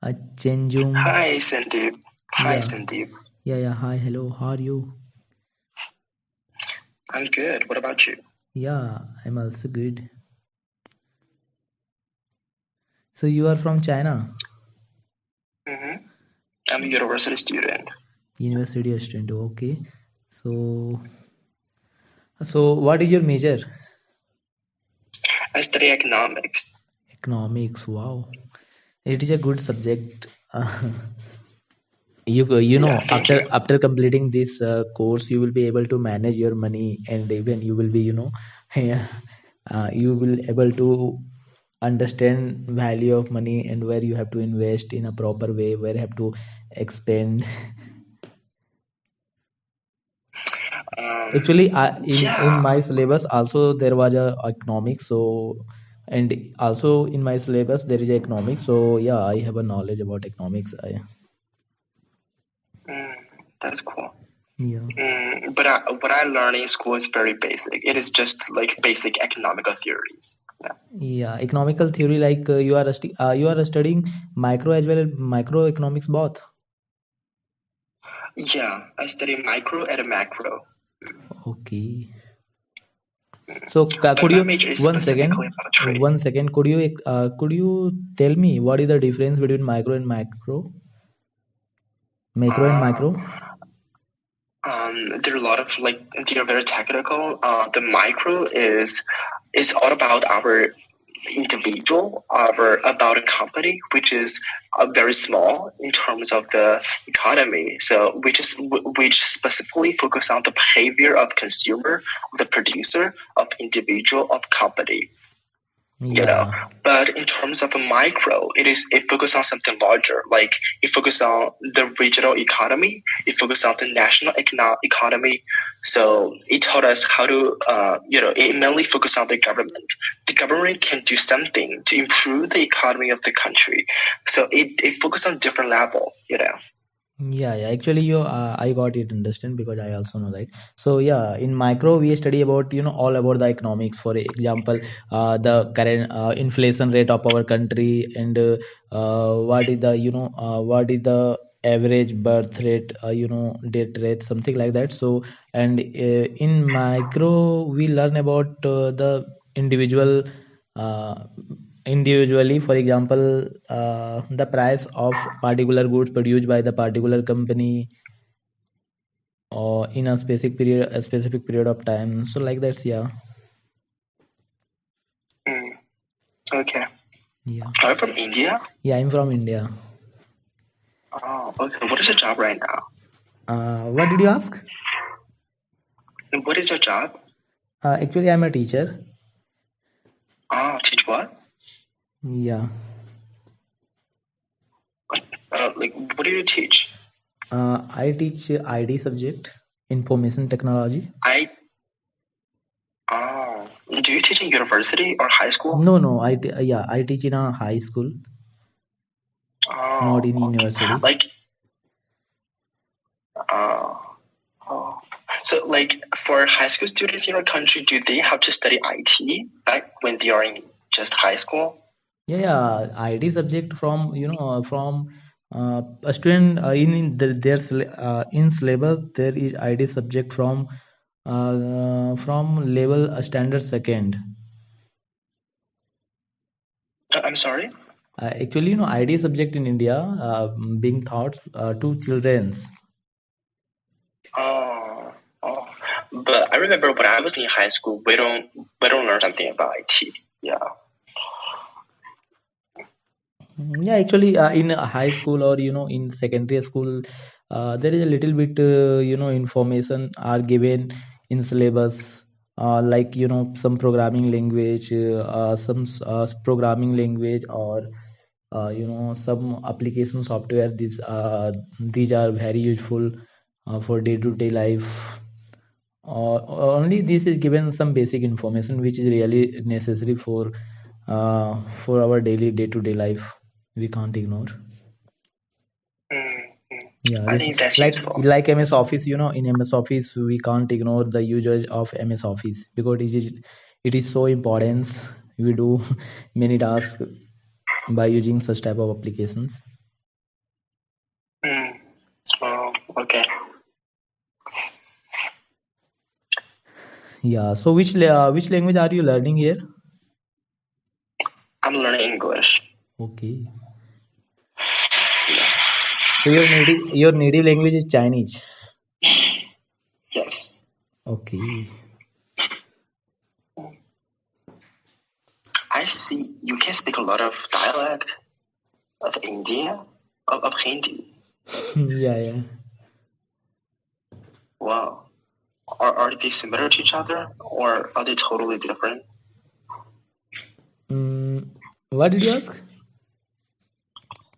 Chenjum. Hi, Sandeep. Hi, Yeah, Sandeep. yeah. Hi, hello. How are you? I'm good. What about you? Yeah, I'm also good. So you are from China, Mm-hmm. I'm a university student. University student. Okay. So, so what is your major? I study economics. Economics. Wow, it is a good subject. You know, Yeah, thank you. after completing this course, you will be able to manage your money, and even you will be, yeah, you will able to understand value of money and where you have to invest in a proper way, where you have to expend. Actually, in Yeah. my syllabus also there was a economics, so and also in my syllabus there is a economics, so yeah, I have a knowledge about economics. Mm, that's cool. Yeah. But what I learned in school is very basic. It is just like basic economical theories. Yeah. Yeah, economical theory, like you are studying micro as well as microeconomics both. Yeah, I study micro and macro. Okay. So But could my you major is one specifically second, about trading. could you tell me what is the difference between macro and Uh, micro? there are a lot of like they are very technical. The micro is all about our individual or about a company which is very small in terms of the economy, so which specifically focus on the behavior of consumer, of the producer, of individual, of company, you know. Yeah. But in terms of a micro, it focuses on something larger, like it focuses on the regional economy, it focuses on the national economy. So it taught us how to it mainly focuses on the government. The government can do something to improve the economy of the country, so it focuses on different level, you know. Yeah. Actually, I got it understand because I also know that. So yeah, in micro we study about, all about the economics. For example, the current inflation rate of our country, and what is the, what is the average birth rate, death rate, something like that. So, and in micro we learn about the individual, uh, individually. For example, the price of particular goods produced by the particular company, or in a specific period of time, so like that's, yeah. Mm, okay. Yeah. Are you from India? Yeah, I'm from India. Oh, okay. What is your job right now? What did you ask? What is your job? Actually, I'm a teacher. Oh, teach what? Yeah. Like, what do you teach? I teach ID subject, information technology. I Oh, do you teach in university or high school? No, no, yeah, I teach in a high school, not Oh, in okay. university. Like, uh, oh. So, like, for high school students in your country, do they have to study IT back when they are in just high school? Yeah, yeah, ID subject from, from a student, in syllabus there is ID subject from level standard second. I'm sorry. Actually, ID subject in India being taught to childrens. Oh, oh. But I remember when I was in high school, we don't learn something about IT. Yeah. Yeah, actually, in high school, or in secondary school, there is a little bit, information are given in syllabus, like, some programming language, programming language, or some application software. These are very useful for day-to-day life. Only this is given some basic information which is really necessary for our daily day-to-day life. We can't ignore. Mm, mm. Yeah, I this think that's like useful. like MS Office. In MS Office we can't ignore the usage of MS Office because it is so important. We do many tasks by using such type of applications. Mm. Oh, okay. Yeah. So which language are you learning here? I'm learning English. Okay. Yeah. So your native language is Chinese. Yes. Okay. I see you can speak a lot of dialect of India, of Hindi. Yeah, yeah. Wow. Are they similar to each other or are they totally different? What did you ask?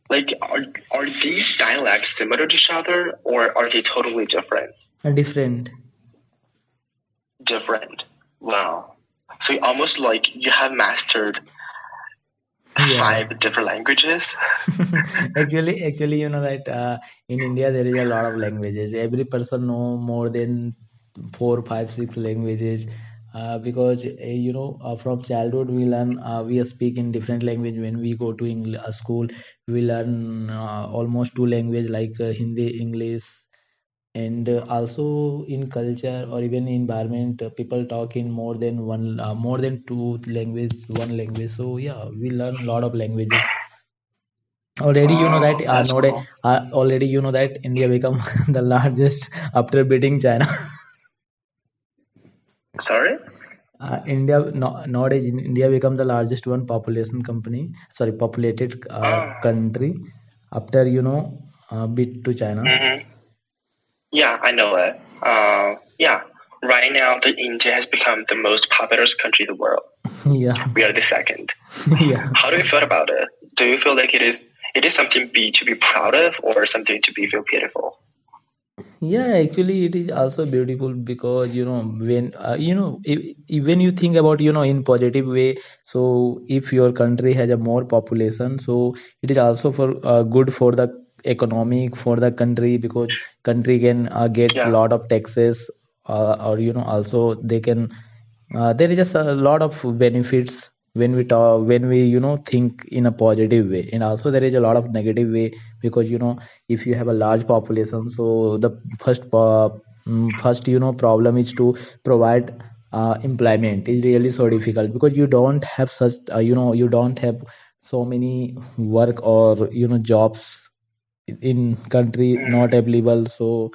Like, are these dialects similar to each other or are they totally different? Different. Different. Wow. So almost like you have mastered Yeah. 5 different languages. Actually, you know that in India there is a lot of languages. Every person know more than four, five, six languages. Because from childhood we speak in different language. When we go to school, we learn almost two language like Hindi, English, and also in culture or even in environment, people talk in more than two language, one language. So yeah, we learn a lot of languages. Already you know that Oh, that's nowadays, cool. already you know that India become the largest after beating China. Sorry? India no, nowadays in India become the largest one populated Oh. country after beat to China. Mm-hmm. Yeah, I know it. Yeah. Right now, the India has become the most populous country in the world. Yeah. We are the second. Yeah. How do you feel about it? Do you feel like it is something to be proud of or something to be feel pitiful? Yeah, actually, it is also beautiful because when when you think about in positive way. So if your country has a more population, so it is also for good for the economic for the country, because country can get Yeah. lot of taxes, or also they can there is just a lot of benefits when we talk when we think in a positive way, and also there is a lot of negative way, because if you have a large population, so the first problem is to provide employment is really so difficult, because you don't have such you don't have so many work or jobs in country not Mm-hmm. available. So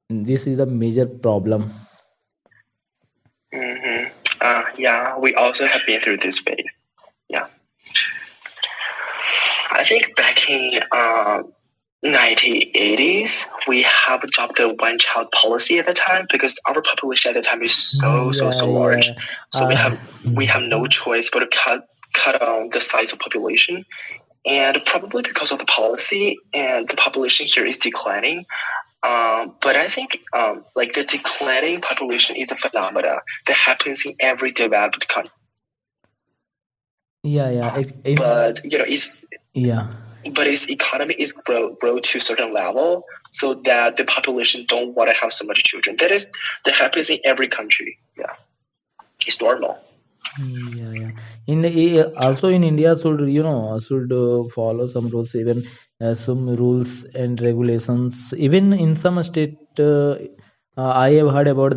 this is the major problem. Mm-hmm. Yeah, we also have been through this phase. Yeah. I think back in 1980s, we have adopted the one-child policy at the time because our population at the time is so Yeah, large. yeah. So we have no choice but to cut the size of population, and probably because of the policy and the population here is declining. But I think like the declining population is a phenomena that happens in every developed country. Yeah, yeah. But it's Yeah. but its economy is grow to a certain level so that the population don't want to have so much children. That happens in every country. Yeah, it's normal. Yeah, yeah. Also in India should follow some rules, even some rules and regulations. Even in some state, I have heard about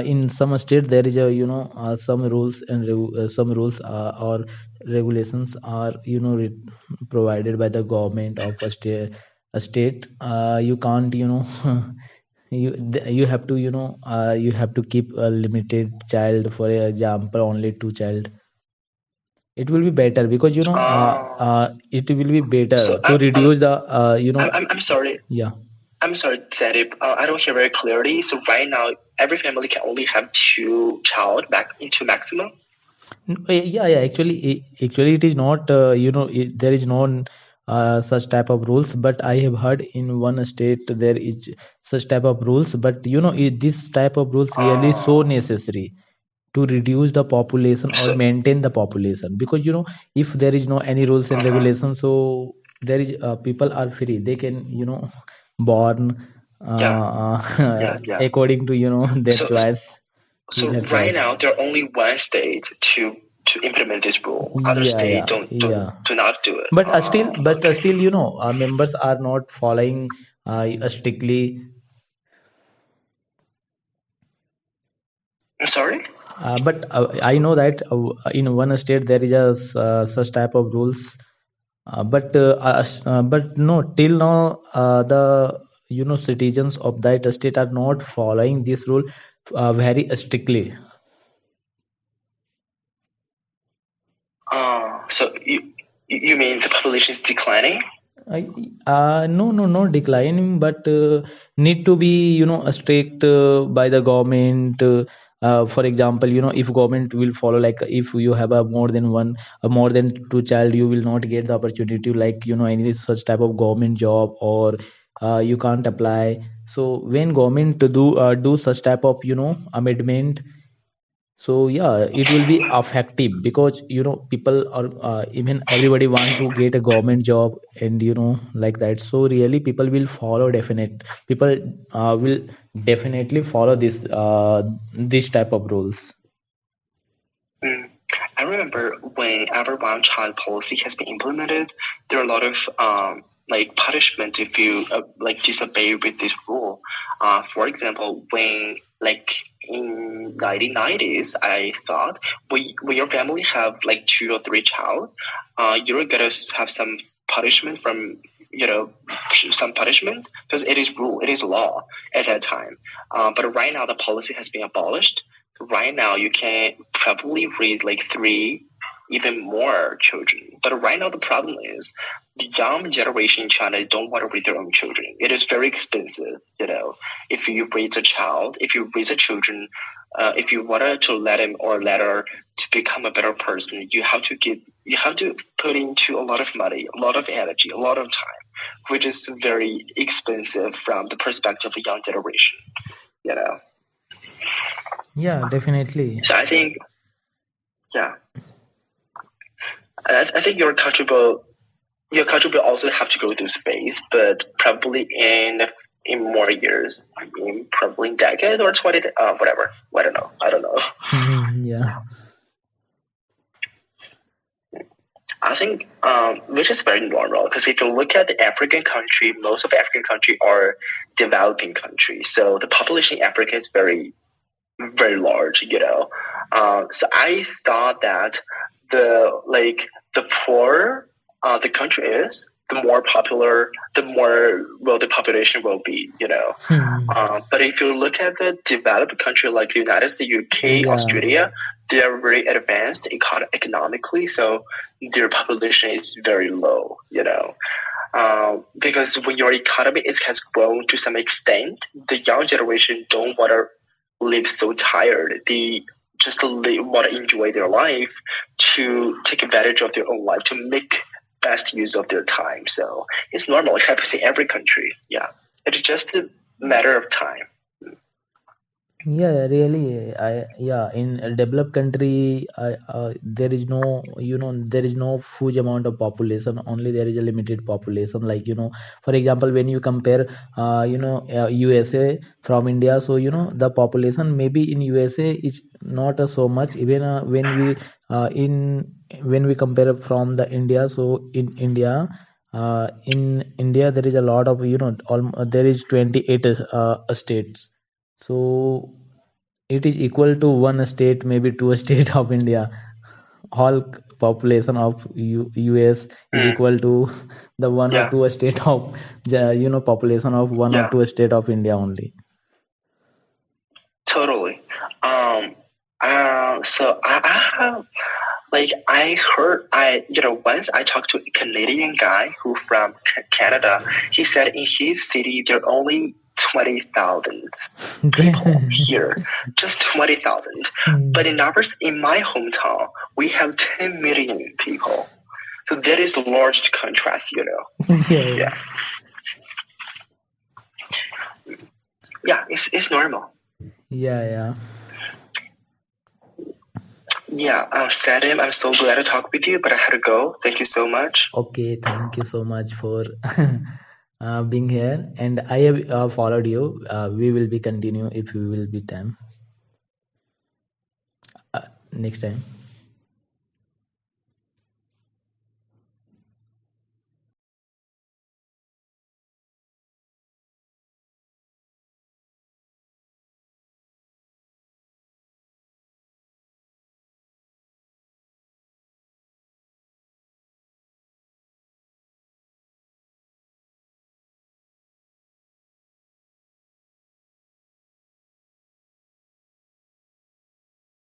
in some state there is a some rules and some rules or regulations are provided by the government of a state. You can't you have to you have to keep a limited child, for example only two child. It will be better, because it will be So better to reduce the I'm sorry. yeah. I'm sorry, Zadip. I don't hear very clearly. So right now, every family can only have 2 child back into maximum. Yeah, yeah, actually it is not there is no such type of rules, but I have heard in one state there is such type of rules, but this type of rules really so Oh, necessary to reduce the population or so maintain the population, because if there is no any rules and uh-huh. regulations, so there is people are free, they can born Yeah, yeah, yeah. according to their So choice, so will have right choice. now there are only one state to to implement this rule. Other Yeah, states yeah, don't yeah. do not do it. But still, members are not following strictly. I'm sorry. But I know that in one state there is such type of rules. But no, till now the citizens of that state are not following this rule very strictly. So you mean the population is declining? I, no, declining, but need to be, strict by the government. For example, if government will follow, like if you have more than two child, you will not get the opportunity, like any such type of government job, or you can't apply. So when government to do such type of amendment, so yeah, it will be effective, because people are even everybody want to get a government job, and like that. So really people will follow, definite people will definitely follow this type of rules. Mm. I remember whenever one child policy has been implemented, there are a lot of like punishment if you like disobey with this rule. For example, when like in 1990s, I thought when your family have like 2 or 3 child, you're gonna have some punishment from some punishment because it is rule, it is law at that time. But right now the policy has been abolished. Right now you can probably raise like 3 even more children, but right now the problem is the young generation in China don't want to raise their own children. It is very expensive. If you raise a child, if you raise a children, if you wanted to let him or let her to become a better person, you have to put into a lot of money, a lot of energy, a lot of time, which is very expensive from the perspective of a young generation. you know Yeah, definitely. so I think, yeah, I think your country will also have to go through space, but probably in more years, in probably decade or 20, whatever. I don't know. Yeah. I think which is very normal because if you look at the African country, most of African country are developing countries, so the population in Africa is very very large. So I thought that the poorer the country is, the more popular, the more well the population will be. But if you look at the developed country like the United States, UK, Yeah. Australia, they are very advanced economically, so their population is very low. Because when your economy has grown to some extent, the young generation don't want to live so tired. They just want to enjoy their life, to take advantage of their own life, to make best use of their time. So it's normal. It happens in every country. Yeah, it's just a matter of time. Yeah, really. In a developed country, there is no huge amount of population. Only there is a limited population. Like, for example, when you compare, USA from India, so the population maybe in USA is not so much. Even when we compare from the India, so in India there is a lot of there is 28 states. So it is equal to one state, maybe two state of India. All population of US is Mm, equal to the one or yeah, two state of population of one or yeah, two state of India only. totally. So I have like I heard once I talked to a Canadian guy who from Canada. He said in his city there are only 20,000 people here, just 20,000. But in my hometown we have 10 million people. So there is a large contrast. Yeah, Yeah, yeah, it's normal. yeah, yeah. Yeah, Sadim, I'm so glad to talk with you, but I had to go. Thank you so much. Okay, thank you so much for being here, and I have followed you. We will be continue if we will be time next time.